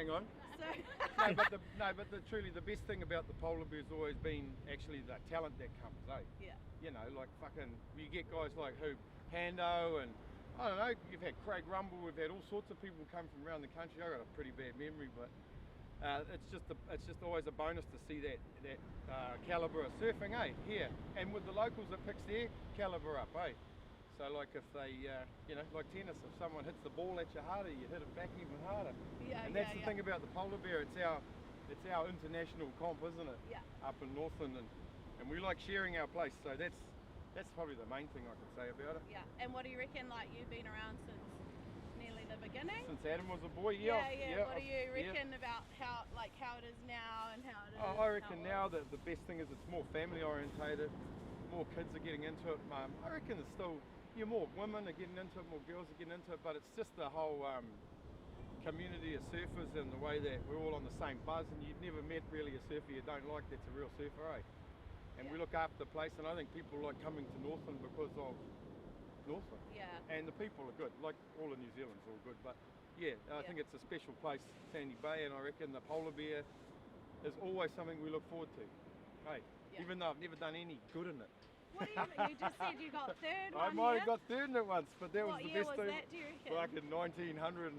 hang on. So But truly the best thing about the polar bear's always been actually the talent that comes, eh? yeah, You know, like fucking, you get guys like who, Pando, and I don't know, you've had Craig Rumble, we've had all sorts of people come from around the country. I've got a pretty bad memory, but it's just always a bonus to see that calibre of surfing, eh? Here, and with the locals, it picks their calibre up, eh? So like if they, you know, like tennis, if someone hits the ball at you harder, you hit it back even harder. yeah, And that's the thing about the polar bear. It's our international comp, isn't it? Yeah. Up in Northland, and we like sharing our place. So that's probably the main thing I could say about it. Yeah. And what do you reckon? Like, you've been around since nearly the beginning. Since Adam was a boy, Yeah. What do you reckon about how it is now and how it is? I reckon now that the best thing is it's more family orientated. More kids are getting into it. I reckon there's still more women are getting into it, more girls are getting into it, but it's just the whole community of surfers and the way that we're all on the same buzz, and you've never met really a surfer you don't like that's a real surfer, eh? And we look after the place, and I think people like coming to Northland because of Northland. Yeah. And the people are good, like all of New Zealand's all good, but I think it's a special place, Sandy Bay, and I reckon the polar bear is always something we look forward to, hey? Yeah. Even though I've never done any good in it. What do you just said you got third I one might year? have got third in it once, but that was the best thing. What year was that, do you reckon? Like in 1907.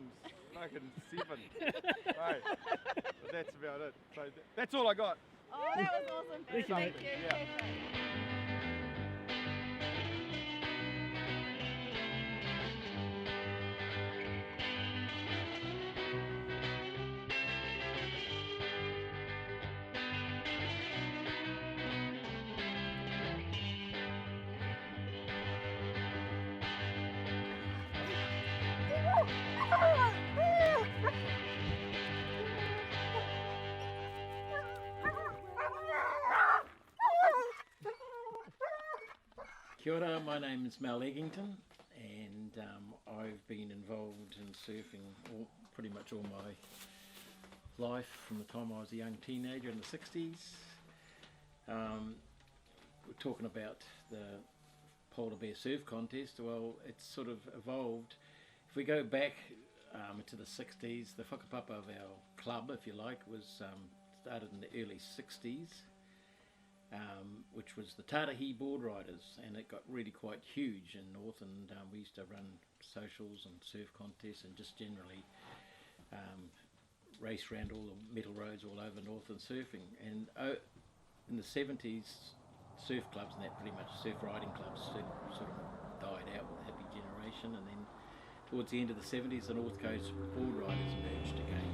Right. But that's about it. So that's all I got. Oh, that was awesome. Thank you. Yeah. Kia ora, my name is Mel Eggington, and I've been involved in surfing pretty much all my life from the time I was a young teenager in the 60s. We're talking about the Polar Bear Surf Contest. Well, it's sort of evolved. If we go back to the 60s, the whakapapa of our club, if you like, was started in the early 60s. Which was the North Boardriders, and it got really quite huge in North, and we used to run socials and surf contests and just generally race around all the metal roads all over North and surfing. And in the 70s, surf clubs and that, pretty much surf riding clubs sort of died out with the hippie generation, and then towards the end of the 70s the North Coast Boardriders emerged again.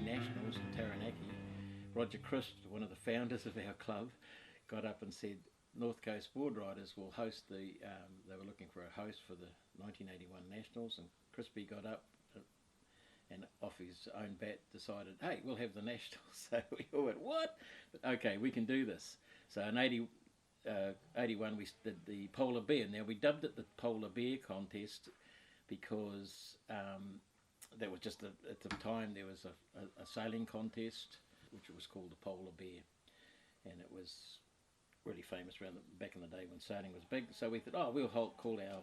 Nationals in Taranaki, Roger Crisp, one of the founders of our club, got up and said North Coast Boardriders will host they were looking for a host for the 1981 Nationals, and Crispy got up and off his own bat decided, hey, we'll have the Nationals. So we all went, what? But okay, we can do this. So in 81 we did the Polar Bear. Now we dubbed it the Polar Bear Contest because there was just at the time there was a sailing contest which was called the Polar Bear, and it was really famous back in the day when sailing was big. So we thought, we'll call our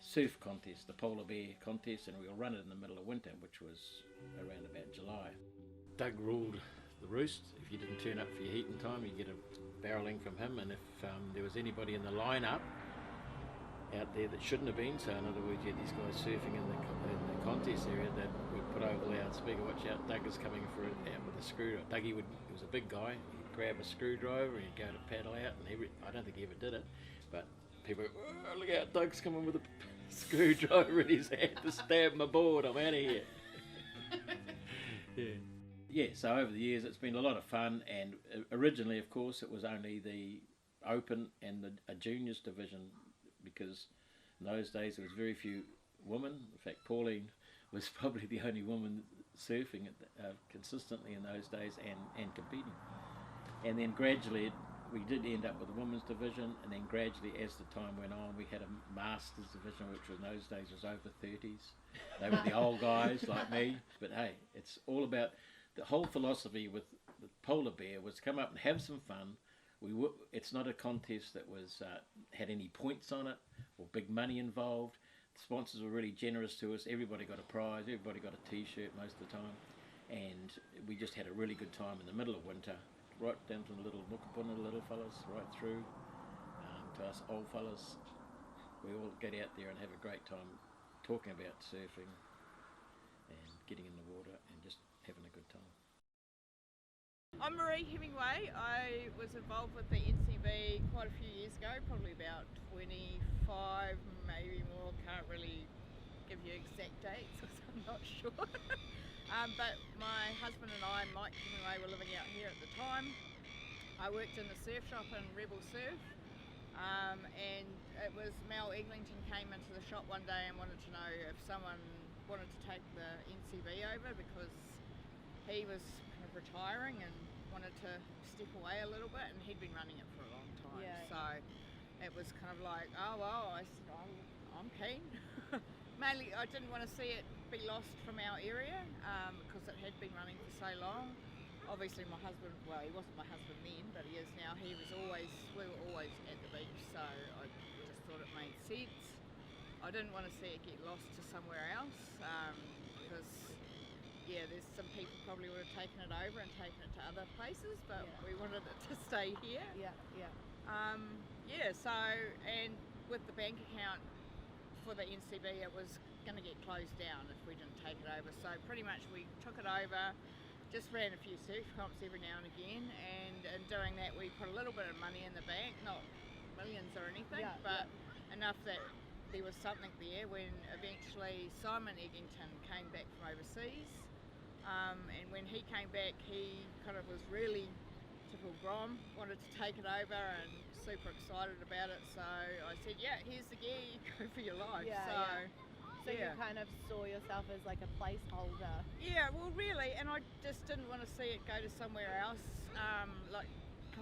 surf contest the Polar Bear Contest, and we'll run it in the middle of winter, which was around about July. Doug ruled the roost. If you didn't turn up for your heating time, you get a barrelling from him, and if there was anybody in the lineup out there that shouldn't have been, so in other words you had these guys surfing in the contest area, that we'd put over the loudspeaker, watch out, Doug is coming for it, out with a screwdriver. Dougie he was a big guy, he'd grab a screwdriver and he'd go to paddle out, and I don't think he ever did it, but people go, look out, Doug's coming with a screwdriver in his hand to stab my board, I'm out of here. Yeah, so over the years it's been a lot of fun, and originally of course it was only the Open and a juniors division, because in those days there was very few women. In fact, Pauline was probably the only woman surfing consistently in those days and competing. And then gradually we did end up with a women's division, and then gradually as the time went on we had a masters division, which in those days was over 30s. They were the old guys like me, but hey, it's all about the whole philosophy with the Polar Bear was come up and have some fun. It's not a contest that was had any points on it or big money involved. The sponsors were really generous to us. Everybody got a prize, everybody got a t-shirt most of the time, and we just had a really good time in the middle of winter, right down from the little Mukapuna little fellas right through to us old fellas. We all get out there and have a great time talking about surfing and getting in the water and just having a good time. I'm Marie Hemingway. I was involved with the NCB quite a few years ago, probably about 25, maybe more. Can't really give you exact dates because I'm not sure. But my husband and I, Mike Hemingway, were living out here at the time. I worked in the surf shop in Rebel Surf, and it was Mel Eglinton came into the shop one day and wanted to know if someone wanted to take the NCB over because he was kind of retiring and wanted to step away a little bit, and he'd been running it for a long time. Yeah. So it was kind of like, oh well, I said, I'm keen. Mainly I didn't want to see it be lost from our area because it had been running for so long. Obviously my husband, well, he wasn't my husband then, but he is now. We were always at the beach, so I just thought it made sense. I didn't want to see it get lost to somewhere else because there's some people probably would have taken it over and taken it to other places, but we wanted it to stay here. So, and with the bank account for the NCB, it was going to get closed down if we didn't take it over. So pretty much we took it over, just ran a few surf comps every now and again, and in doing that we put a little bit of money in the bank, not millions or anything, but enough that there was something there when eventually Simon Eglinton came back from overseas. And when he came back, he kind of was really typical Grom, wanted to take it over and super excited about it. So I said, yeah, here's the gear, you go for your life. So you kind of saw yourself as like a placeholder. Yeah, well really, and I just didn't want to see it go to somewhere else. Like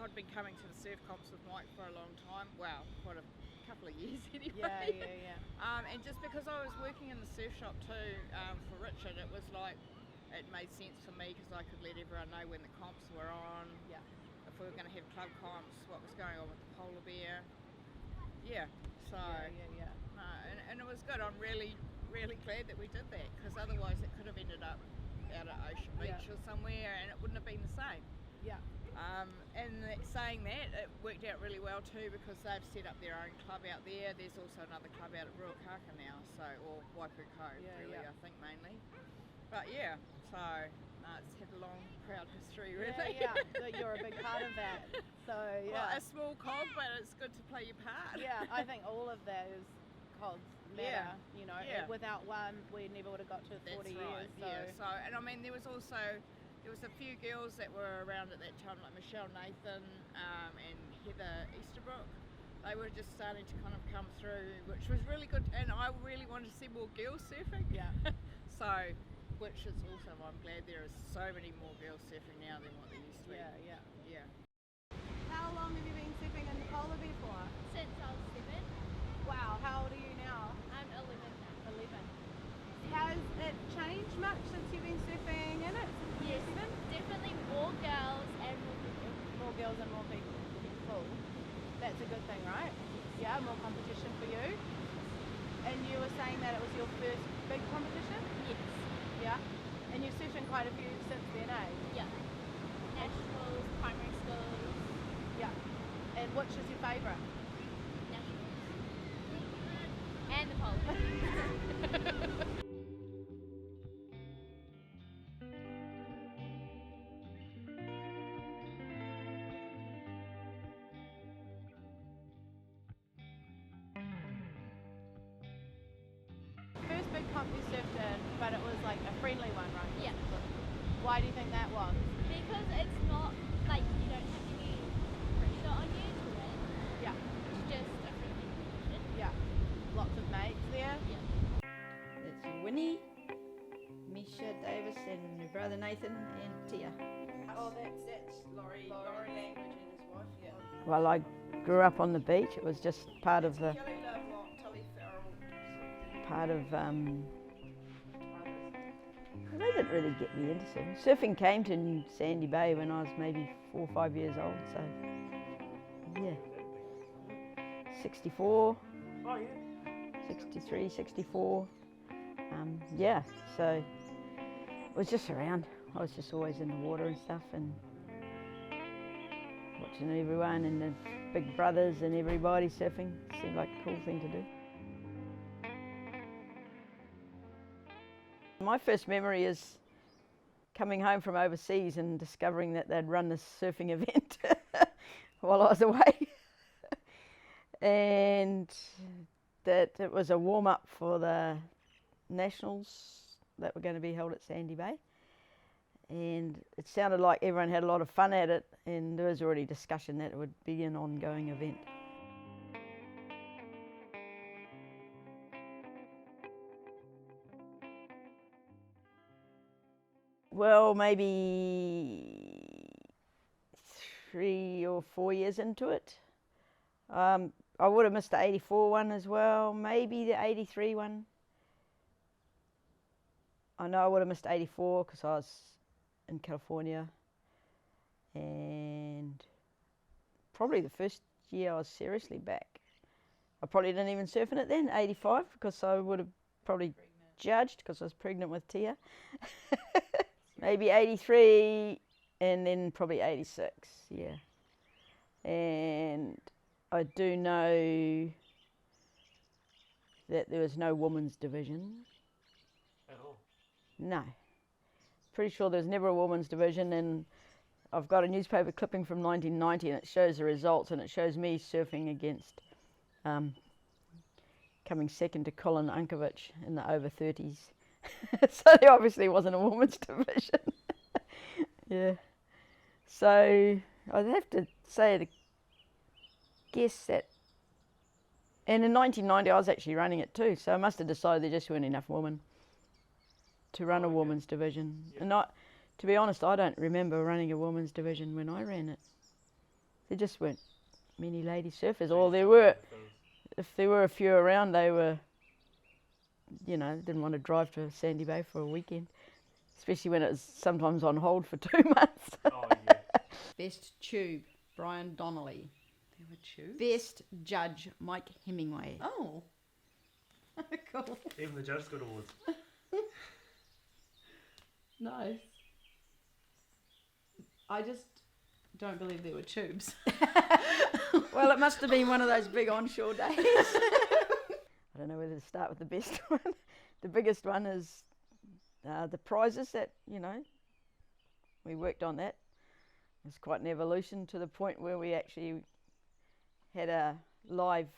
I'd been coming to the surf comps with Mike for a long time, well, quite a couple of years anyway. And just because I was working in the surf shop too for Richard, it was like, it made sense for me because I could let everyone know when the comps were on, if we were going to have club comps, what was going on with the Polar Bear. No, and it was good. I'm really, really glad that we did that because otherwise it could have ended up out at Ocean Beach or somewhere and it wouldn't have been the same. Saying that, it worked out really well too because they've set up their own club out there. There's also another club out at Ruakaka now, or Waipu Cove, I think mainly. But so it's had a long, proud history, really. So you're a big part of that. So well, a small cog, but it's good to play your part. I think all of those cogs matter. You know, without one, we never would have got to 40 years. So, and I mean, there was a few girls that were around at that time, like Michelle Nathan and Heather Easterbrook. They were just starting to kind of come through, which was really good, and I really wanted to see more girls surfing. Which is also, I'm glad there are so many more girls surfing now than what there used to be. How long have you been surfing in the Polar Bear for? Since I was 7. Wow, how old are you now? I'm 11 now. 11. Has it changed much since you've been surfing in it? Yes, definitely more girls and more people. More girls and more people. Cool. That's a good thing, right? Yeah, more competition for you. And you were saying that it was your first big competition? Yes. Yeah. And you've surfed in quite a few since then, eh? Yeah. Nationals, primary schools. Yeah. And which is your favourite? Nationals. And the Polar. First big comp you surfed in, but it was like a friendly one, right? Yeah. Why do you think that was? Because it's not like you don't have any pressure on you to win. Yeah. It's just a friendly competition. Yeah. Lots of mates there. Yeah. It's Winnie, Misha Davis, and my brother Nathan, and Tia. Oh, that's Laurie. Well, I grew up on the beach. It was just part of the, they didn't really get me into surfing. Surfing came to Sandy Bay when I was maybe 4 or 5 years old, so yeah. 64, 63, 64, yeah, so it was just around. I was just always in the water and stuff and watching everyone and the big brothers and everybody surfing. Seemed like a cool thing to do. My first memory is coming home from overseas and discovering that they'd run this surfing event while I was away. And that it was a warm-up for the nationals that were going to be held at Sandy Bay. And it sounded like everyone had a lot of fun at it, and there was already discussion that it would be an ongoing event. Well, maybe 3 or 4 years into it. I would have missed the 84 one as well, maybe the 83 one. I know I would have missed 84 because I was in California, and probably the first year I was seriously back. I probably didn't even surf in it then, 85, because I would have probably judged because I was pregnant with Tia. Maybe 83 and then probably 86, yeah. And I do know that there was no women's division. At all? No. Pretty sure there's never a women's division, and I've got a newspaper clipping from 1990 and it shows the results, and it shows me surfing against coming second to Colin Unkovich in the over 30s. So there obviously wasn't a women's division. Yeah. So I'd have to say to guess that, and in 1990 I was actually running it too, so I must have decided there just weren't enough women to run a women's division. Yeah. And to be honest, I don't remember running a women's division when I ran it. There just weren't many lady surfers, or there were. If there were a few around, they were, you know, didn't want to drive to Sandy Bay for a weekend, especially when it was sometimes on hold for 2 months. Oh, yeah. Best tube, Brian Donnelly. There were tubes? Best judge, Mike Hemingway. Oh. Cool. Even the judges got awards. Nice. I just don't believe there were tubes. Well, it must have been one of those big onshore days. I don't know whether to start with the best one. The biggest one is the prizes that, you know, we worked on that. It was quite an evolution to the point where we actually had a live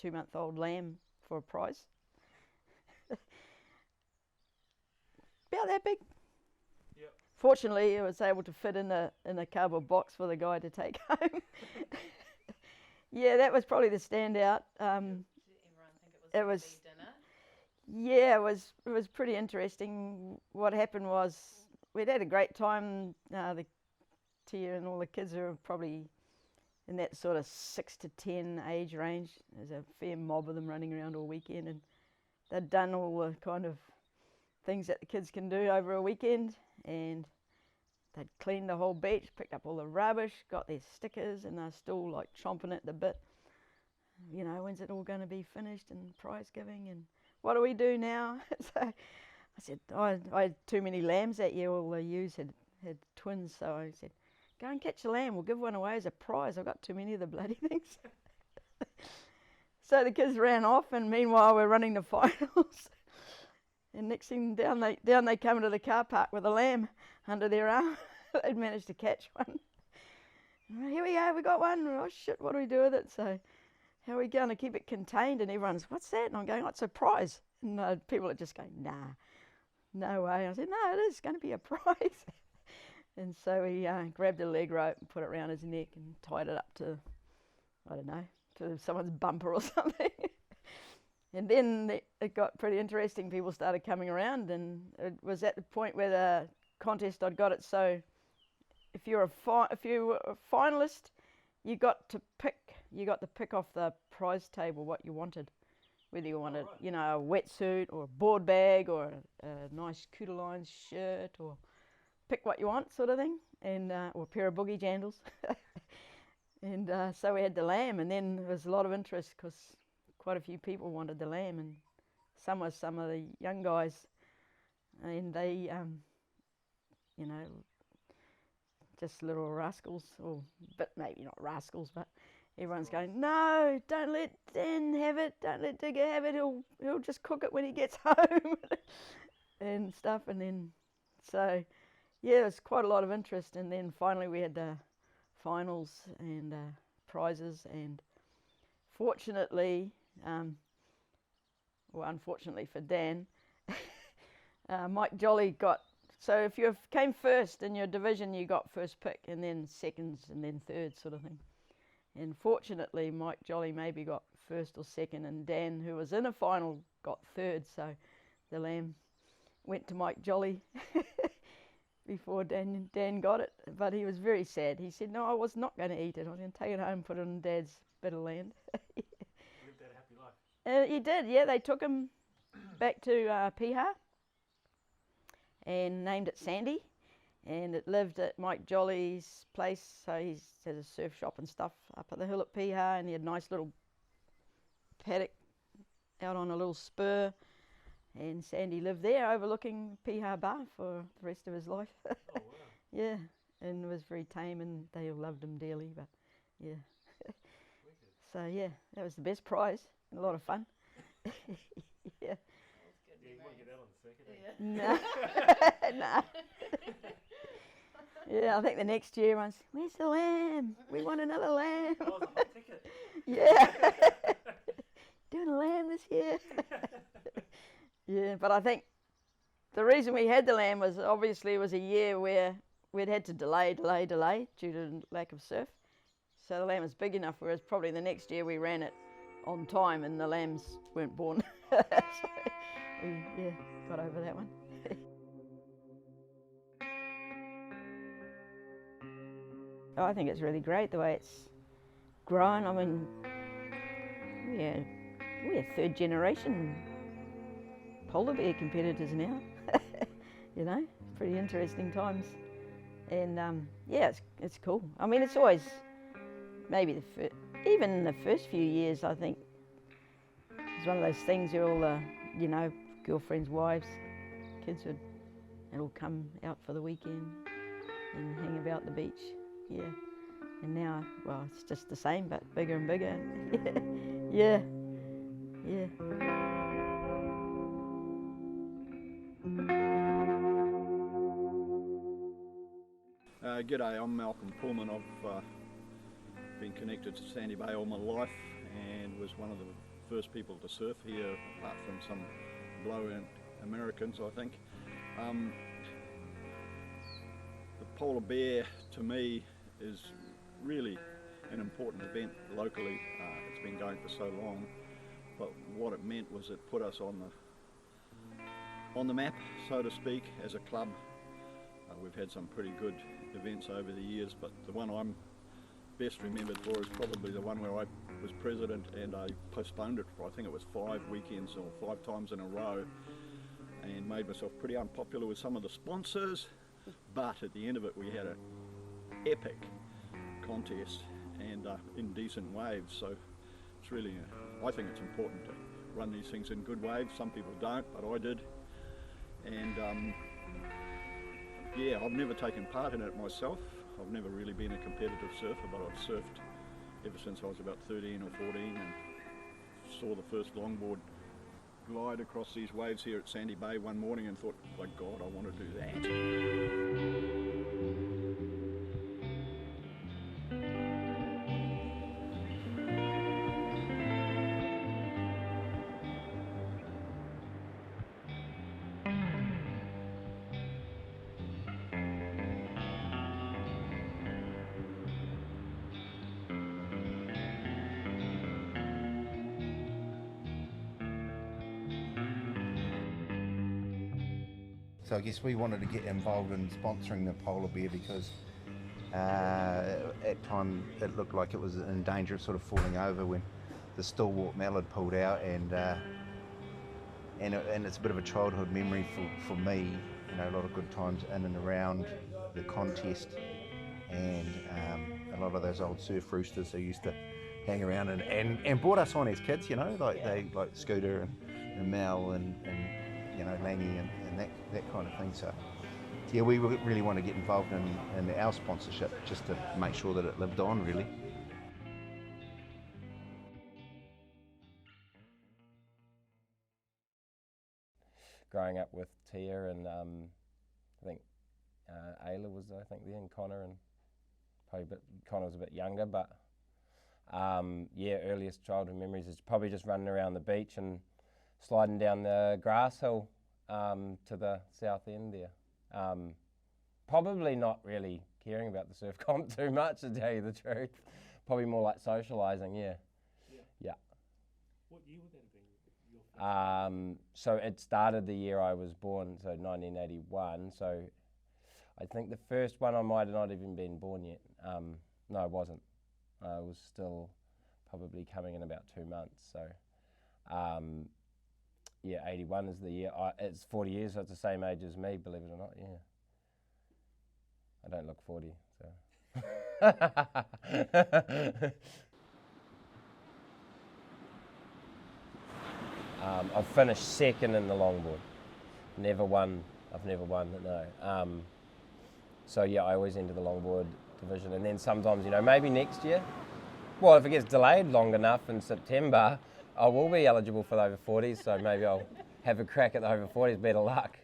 2-month-old lamb for a prize. About that big. Yep. Fortunately, it was able to fit in a cardboard box for the guy to take home. Yeah, that was probably the standout. Did everyone think it was dinner? Yeah, it was pretty interesting. What happened was we'd had a great time. The Tia and all the kids are probably in that sort of 6 to 10 age range. There's a fair mob of them running around all weekend, and they'd done all the kind of things that the kids can do over a weekend, and they'd cleaned the whole beach, picked up all the rubbish, got their stickers, and they're still like chomping at the bit. You know, when's it all going to be finished and prize giving, and what do we do now? So I said, I had too many lambs that year. All the ewes had twins, so I said, go and catch a lamb, we'll give one away as a prize. I've got too many of the bloody things. So the kids ran off, and meanwhile we're running the finals. And next thing, down they come into the car park with a lamb under their arm. They'd managed to catch one. Here we go, we got one. Oh shit, what do we do with it? So how are we going to keep it contained? And everyone's, what's that? And I'm going, oh, it's a prize. And people are just going, nah, no way. I said, no, it is going to be a prize. And so we grabbed a leg rope and put it around his neck and tied it up to, I don't know, to someone's bumper or something. And then it got pretty interesting. People started coming around, and it was at the point where the contest I'd got it so if you were a finalist you got to pick off the prize table what you wanted, whether you wanted, you know, a wetsuit or a board bag or a nice Cooter shirt, or pick what you want, sort of thing, and or a pair of boogie jandals. And so we had the lamb, and then there was a lot of interest because quite a few people wanted the lamb, and some of the young guys, and they, you know, just little rascals, or but maybe not rascals, but everyone's going, no, don't let Dan have it, don't let Digger have it, he'll just cook it when he gets home, and stuff. And then, so yeah, there's quite a lot of interest. And then finally we had the finals and prizes, and fortunately, well, unfortunately for Dan, Mike Jolly got, so if you came first in your division, you got first pick, and then seconds, and then third, sort of thing. And fortunately, Mike Jolly maybe got first or second, and Dan, who was in a final, got third. So the lamb went to Mike Jolly before Dan got it. But he was very sad. He said, no, I was not going to eat it. I was going to take it home and put it on Dad's bit of land. Lived that happy life. He did, yeah. They took him back to Piha and named it Sandy. And it lived at Mike Jolly's place, so he has a surf shop and stuff up at the hill at Piha, and he had a nice little paddock out on a little spur, and Sandy lived there overlooking Piha Bar for the rest of his life. Oh, wow. Yeah, and it was very tame, and they all loved him dearly, but yeah. So yeah, that was the best prize, and a lot of fun. Yeah. Yeah, you want to get out on the circuit, eh? No. No. Yeah, I think the next year everyone's, where's the lamb? We want another lamb. Oh, it's a hot ticket. Yeah. Doing a lamb this year. Yeah, but I think the reason we had the lamb was obviously it was a year where we'd had to delay due to lack of surf. So the lamb was big enough, whereas probably the next year we ran it on time and the lambs weren't born. So we, yeah, got over that one. I think it's really great the way it's grown. I mean, we're third generation polar bear competitors now. You know, pretty interesting times. And yeah, it's cool. I mean, it's always maybe even in the first few years, I think it's one of those things where all the, you know, girlfriends, wives, kids would all come out for the weekend and hang about the beach. Yeah, and now, well, it's just the same, but bigger and bigger. Yeah, yeah. G'day, I'm Malcolm Pullman. I've been connected to Sandy Bay all my life and was one of the first people to surf here, apart from some blow-in Americans, I think. The polar bear, to me, is really an important event locally. It's been going for so long, but what it meant was it put us on the map, so to speak, as a club. We've had some pretty good events over the years, but the one I'm best remembered for is probably the one where I was president and I postponed it for, I think it was 5 weekends or 5 times in a row, and made myself pretty unpopular with some of the sponsors. But at the end of it, we had an epic contest and in decent waves. So it's really, I think it's important to run these things in good waves. Some people don't, but I did. And yeah, I've never taken part in it myself. I've never really been a competitive surfer, but I've surfed ever since I was about 13 or 14 and saw the first longboard glide across these waves here at Sandy Bay one morning and thought, my God, I want to do that. So I guess we wanted to get involved in sponsoring the polar bear because that time it looked like it was in danger of sort of falling over when the stalwart mallard pulled out, and it's a bit of a childhood memory for me. You know, a lot of good times in and around the contest, and a lot of those old surf roosters who used to hang around and brought us on as kids. You know, like Scooter and Mel and you know, Langy and that kind of thing. So yeah, we really want to get involved in our sponsorship just to make sure that it lived on, really. Growing up with Tia and I think Ayla was, I think, there, and Connor, and probably Connor was a bit younger, but yeah, earliest childhood memories is probably just running around the beach and sliding down the grass hill to the south end there. Probably not really caring about the surf comp too much, to tell you the truth. Probably more like socialising, yeah. What year would that have been? Your first So it started the year I was born, so 1981. So I think the first one I might have not even been born yet. No, I wasn't. I was still probably coming in about 2 months. So yeah, 81 is the year. It's 40 years, so it's the same age as me, believe it or not, yeah. I don't look 40, so. I've finished second in the longboard. I've never won, no. So yeah, I always enter the longboard division, and then sometimes, you know, maybe next year, well, if it gets delayed long enough in September, I will be eligible for the over 40s, so maybe I'll have a crack at the over 40s, better luck.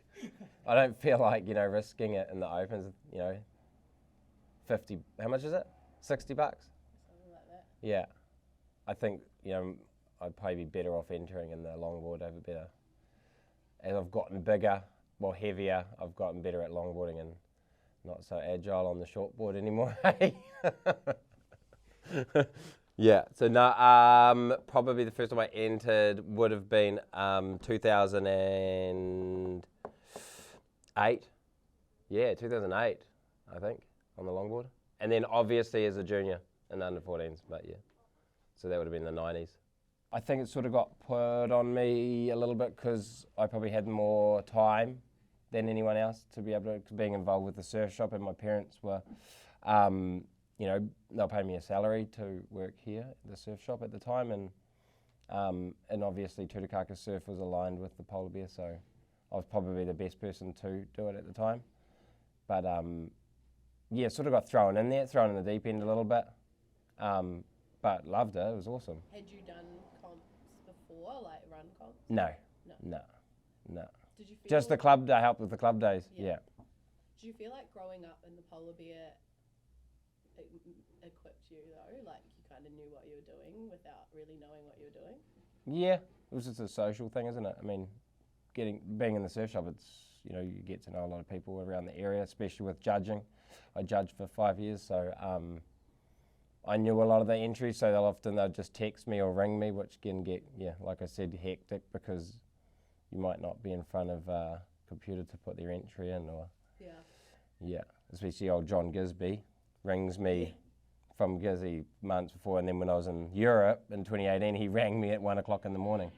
I don't feel like, you know, risking it in the opens, you know, 50, how much is it? 60 bucks? Something like that. Yeah. I think, you know, I'd probably be better off entering in the longboard over better. As I've gotten bigger, well, heavier, I've gotten better at longboarding and not so agile on the shortboard anymore. Yeah, so no, probably the first time I entered would have been 2008. Yeah, 2008, I think, on the longboard. And then obviously as a junior in the under 14s, but yeah. So that would have been the 90s. I think it sort of got put on me a little bit because I probably had more time than anyone else to be able to, being involved with the surf shop, and my parents were, you know, they'll pay me a salary to work here at the surf shop at the time, and obviously Tutukaka Surf was aligned with the Polar Bear, so I was probably the best person to do it at the time. But yeah, sort of got thrown in there, thrown in the deep end a little bit, but loved it. It was awesome. Had you done comps before, like run comps? No. Did you feel Just the club, I helped with the club days, yeah. Did you feel like growing up in the Polar Bear equipped you though? Like you kind of knew what you were doing without really knowing what you were doing? Yeah, it was just a social thing, isn't it? I mean, being in the surf shop, it's, you know, you get to know a lot of people around the area, especially with judging. I judged for 5 years, so I knew a lot of the entries, so they'll just text me or ring me, which can get, yeah, like I said, hectic because you might not be in front of a computer to put their entry in, or yeah, especially old John Gisby rings me from Gizzy months before, and then when I was in Europe in 2018, he rang me at 1 o'clock in the morning.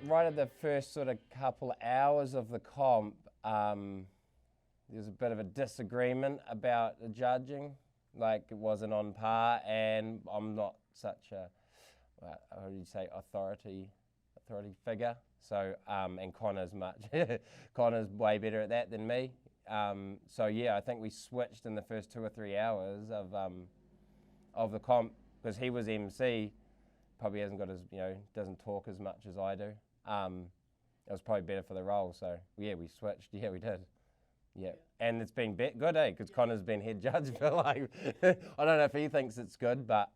Right at the first sort of couple of hours of the comp, there was a bit of a disagreement about the judging, like it wasn't on par, and I'm not such a, how do you say, authority figure. So, and Connor's Connor's way better at that than me. So yeah, I think we switched in the first 2 or 3 hours of the comp because he was MC. Probably hasn't got as, you know, doesn't talk as much as I do. It was probably better for the role, so yeah, we switched. Yeah, we did. Yeah, and it's been good, because Connor's been head judge for like, I don't know if he thinks it's good, but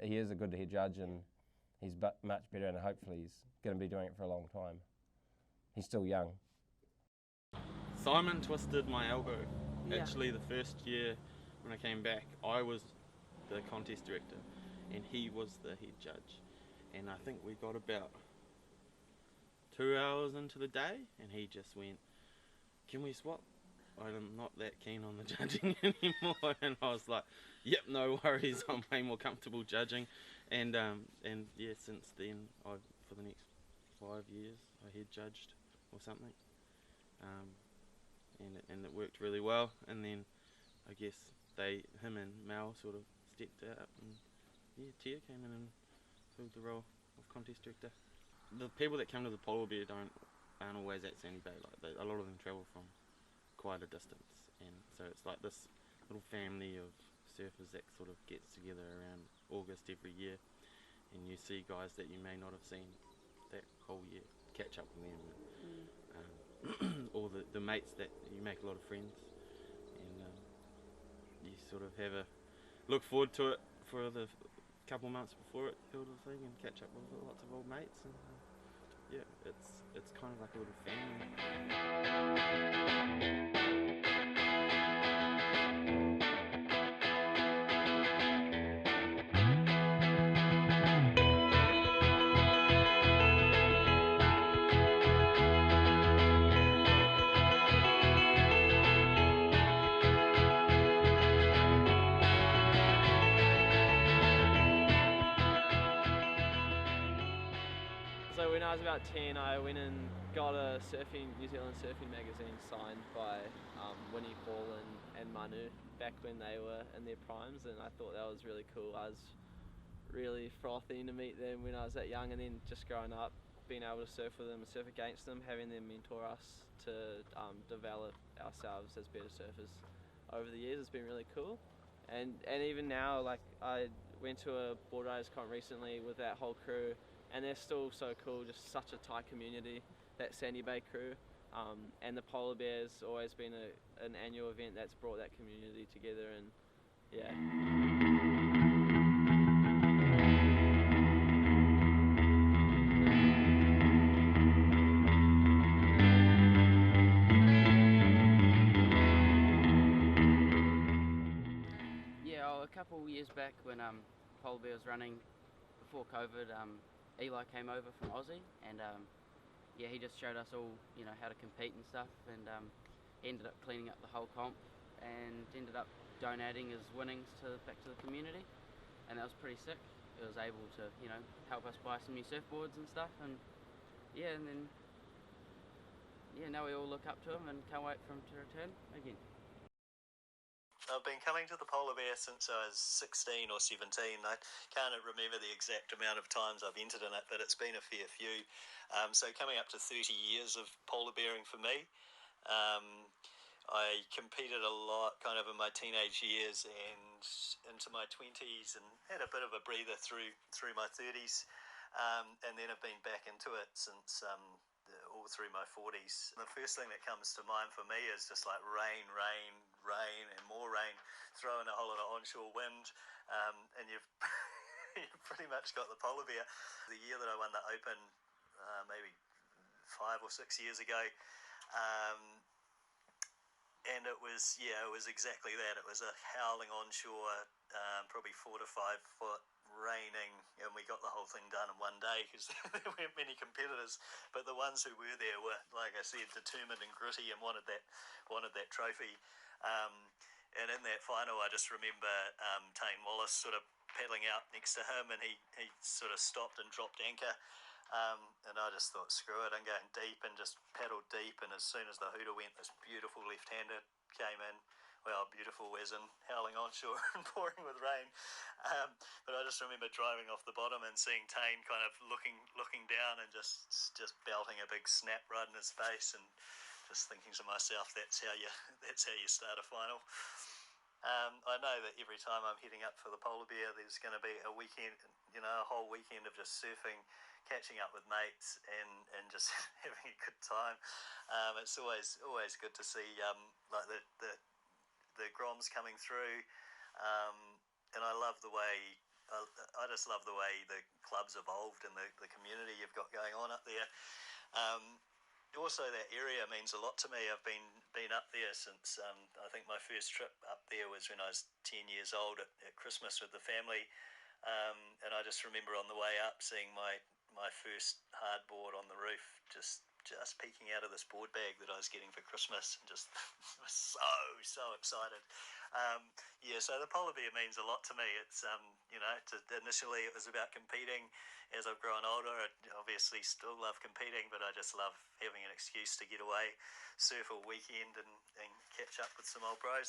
he is a good head judge, and he's much better, and hopefully he's going to be doing it for a long time. He's still young. Simon twisted my elbow. Yeah. Actually, the first year when I came back, I was the contest director and he was the head judge. And I think we got about 2 hours into the day and he just went, "Can we swap? I'm not that keen on the judging anymore." And I was like, "Yep, no worries, I'm way more comfortable judging." And yeah, since then, for the next 5 years, I head judged or something. And it worked really well, and then I guess him and Mal sort of stepped out, and yeah, Tia came in and filled the role of contest director. The people that come to the Polar Bear aren't always at Sandy Bay. Like a lot of them travel from quite a distance, and so it's like this little family of surfers that sort of gets together around August every year, and you see guys that you may not have seen that whole year, catch up with them. Or the mates that you make a lot of friends, and you sort of have a look forward to it for the couple months before it sort of thing, and catch up with lots of old mates, and yeah, it's kind of like a little family. So when I was about 10, I went and got a New Zealand surfing magazine signed by Winnie Paul and Manu back when they were in their primes, and I thought that was really cool. I was really frothy to meet them when I was that young, and then just growing up, being able to surf with them and surf against them, having them mentor us to develop ourselves as better surfers over the years has been really cool. And even now, like I went to a Boardriders comp recently with that whole crew, and they're still so cool, just such a tight community, that Sandy Bay crew. And the Polar Bear's always been an annual event that's brought that community together, and yeah. Yeah, a couple of years back when Polar Bear was running before COVID, Eli came over from Aussie, and yeah, he just showed us all, how to compete and stuff, and he ended up cleaning up the whole comp and ended up donating his winnings back to the community, and that was pretty sick. It was able to, help us buy some new surfboards and stuff, and yeah, and then now we all look up to him and can't wait for him to return again. I've been coming to the Polar Bear since I was 16 or 17. I can't remember the exact amount of times I've entered in it, but it's been a fair few. So coming up to 30 years of polar bearing for me. I competed a lot kind of in my teenage years and into my 20s, and had a bit of a breather through my 30s, and then I've been back into it since all through my 40s. The first thing that comes to mind for me is just like rain, and more rain, throwing a whole lot of onshore wind, and you've you've pretty much got the Polar Bear. The year that I won the Open, maybe 5 or 6 years ago, and it was exactly that. It was a howling onshore, probably 4 to 5 foot, raining, and we got the whole thing done in one day because there weren't many competitors, but the ones who were there were, like I said, determined and gritty and wanted that trophy. And in that final, I just remember Tane Wallace sort of paddling out next to him, and he sort of stopped and dropped anchor, and I just thought, screw it, I'm going deep, and just paddled deep, and as soon as the hooter went, this beautiful left-hander came in. Well, beautiful as in howling onshore and pouring with rain. But I just remember driving off the bottom and seeing Tane kind of looking down and just belting a big snap right in his face, and just thinking to myself, that's how you start a final. I know that every time I'm heading up for the Polar Bear, there's going to be a weekend, a whole weekend of just surfing, catching up with mates, and just having a good time. It's always good to see like the groms coming through, and I love the way. I just love the way the club's evolved and the community you've got going on up there. Also, that area means a lot to me. I've been up there since I think my first trip up there was when I was 10 years old at Christmas with the family, and I just remember on the way up seeing my first hardboard on the roof, just peeking out of this board bag that I was getting for Christmas, and just was so excited. So the Polar Bear means a lot to me. It's initially it was about competing. As I've grown older, I obviously still love competing, but I just love having an excuse to get away, surf all weekend, and catch up with some old bros.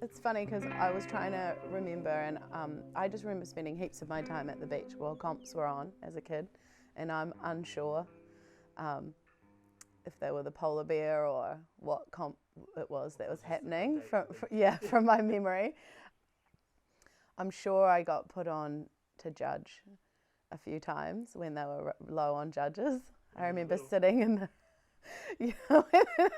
It's funny because I was trying to remember, and I just remember spending heaps of my time at the beach while comps were on as a kid, and I'm unsure if they were the Polar Bear or what comp it was that was happening from my memory. I'm sure I got put on to judge a few times when they were low on judges. I remember sitting in the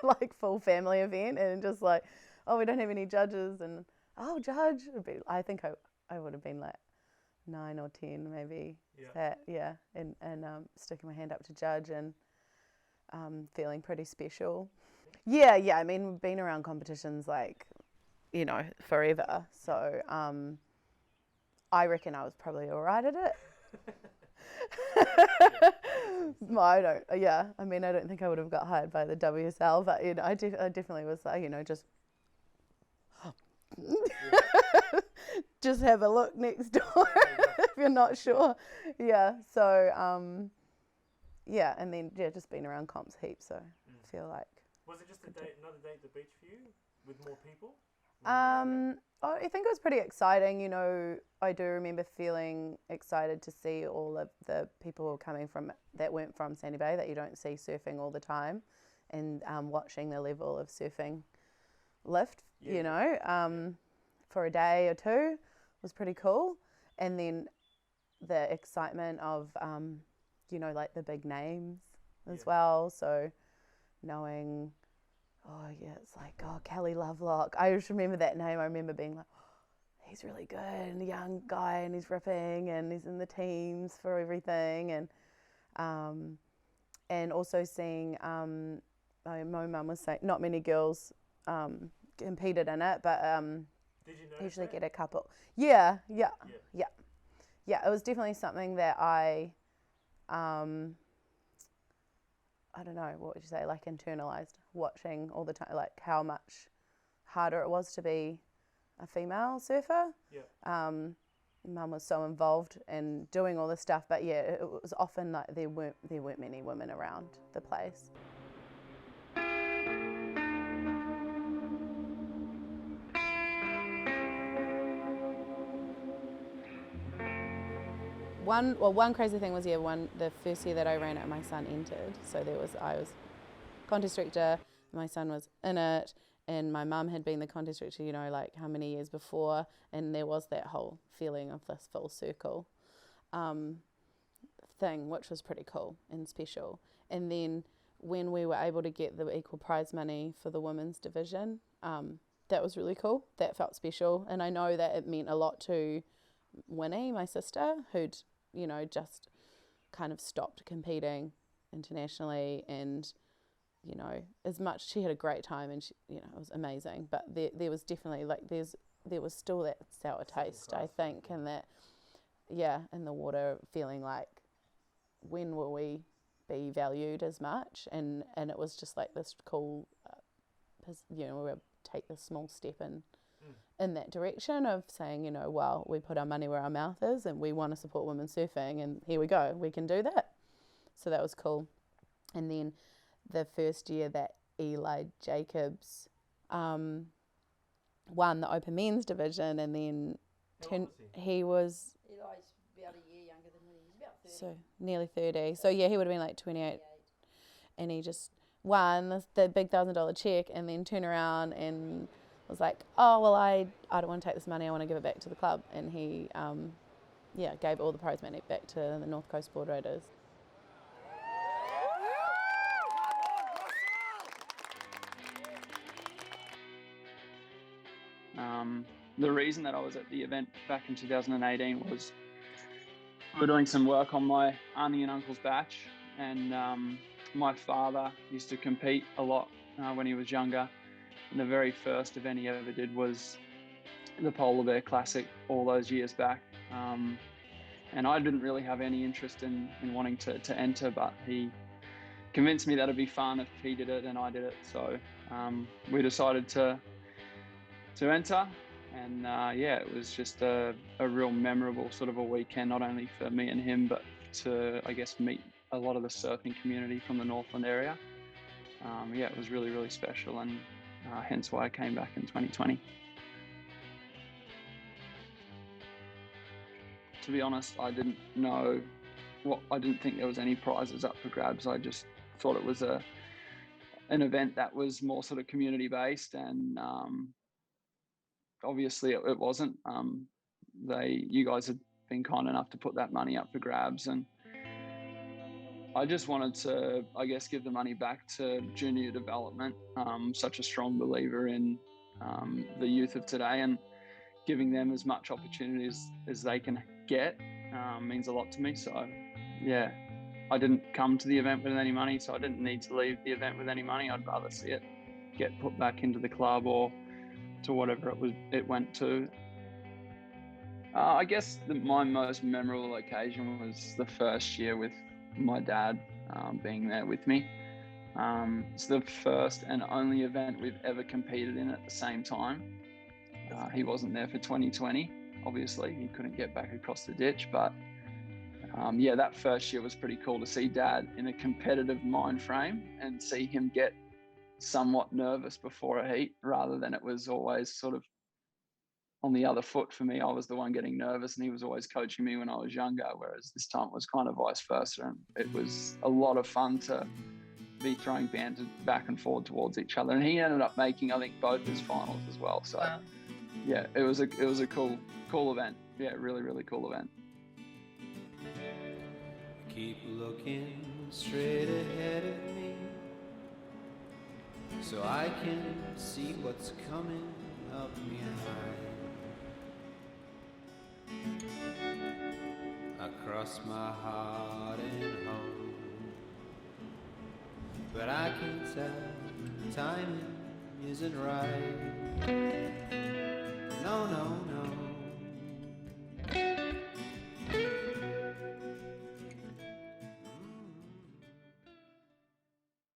like full family event and just like, oh, we don't have any judges, and oh, judge. I think I would have been like 9 or 10 maybe. And sticking my hand up to judge and feeling pretty special. Yeah. I mean, we've been around competitions like, forever. So I reckon I was probably all right at it. I don't think I would have got hired by the WSL, but I definitely was just just have a look next door if you're not sure. So and then just been around comps heaps, so I feel like. Was it just another day at the beach for you with more people? I think it was pretty exciting. I do remember feeling excited to see all of the people coming from that weren't from Sandy Bay that you don't see surfing all the time, and watching the level of surfing lift. For a day or two was pretty cool, and then the excitement of like the big names as well. So knowing. It's like, Kelly Lovelock. I just remember that name. I remember being like, he's really good, and a young guy, and he's ripping, and he's in the teams for everything. And also seeing, my mum was saying, not many girls competed in it, but did you usually that? get a couple. Yeah. It was definitely something that I don't know, what would you say, like internalized, watching all the time, like how much harder it was to be a female surfer. Mum was so involved in doing all this stuff, but it was often like there weren't many women around the place. One crazy thing was the first year that I ran it, my son entered. So I was contest director, my son was in it, and my mum had been the contest director, like how many years before, and there was that whole feeling of this full circle thing, which was pretty cool and special. And then when we were able to get the equal prize money for the women's division, that was really cool. That felt special, and I know that it meant a lot to Winnie, my sister, who'd just kind of stopped competing internationally, and as much, she had a great time, and she, it was amazing, but there was definitely there was still that sour taste, I think, and that in the water, feeling like, when will we be valued as much, and it was just like this cool we would take this small step in in that direction of saying, you know, well, we put our money where our mouth is and we want to support women surfing, and here we go, we can do that. So that was cool. And then the first year that Eli Jacobs won the Open Men's division, and then he was Eli's about a year younger than me. He's about 30. so nearly 30. So yeah, he would have been like 28. And he just won the big $1,000 check, and then turned around and was like, oh, well, I don't want to take this money, I want to give it back to the club. And he gave all the prize money back to the North Coast Boardriders. The reason that I was at the event back in 2018 was we were doing some work on my auntie and uncle's batch, and my father used to compete a lot when he was younger, and the very first event he ever did was the Polar Bear Classic all those years back, and I didn't really have any interest in wanting to enter, but he convinced me that it'd be fun if he did it and I did it, so we decided to enter. And it was just a real memorable sort of a weekend, not only for me and him, but to, I guess, meet a lot of the surfing community from the Northland area. It was really, really special, and hence why I came back in 2020. To be honest, I didn't think there was any prizes up for grabs. I just thought it was an event that was more sort of community based, and obviously it wasn't. You guys had been kind enough to put that money up for grabs, and I just wanted to, I guess, give the money back to junior development. Such a strong believer in the youth of today, and giving them as much opportunities as they can get means a lot to me. So yeah, I didn't come to the event with any money, so I didn't need to leave the event with any money. I'd rather see it get put back into the club or to whatever it went to. I guess my most memorable occasion was the first year with my dad being there with me. It's the first and only event we've ever competed in at the same time. He wasn't there for 2020, obviously. He couldn't get back across the ditch, but that first year was pretty cool to see Dad in a competitive mind frame and see him get somewhat nervous before a heat, rather than it was always sort of on the other foot for me. I was the one getting nervous and he was always coaching me when I was younger, whereas this time it was kind of vice versa, and it was a lot of fun to be throwing banter back and forward towards each other. And he ended up making, I think, both his finals as well. So wow. Yeah, it was a cool event. Yeah, really, really cool event. Keep looking straight ahead of me, so I can see what's coming up behind. Across my heart and home, but I can tell timing isn't right.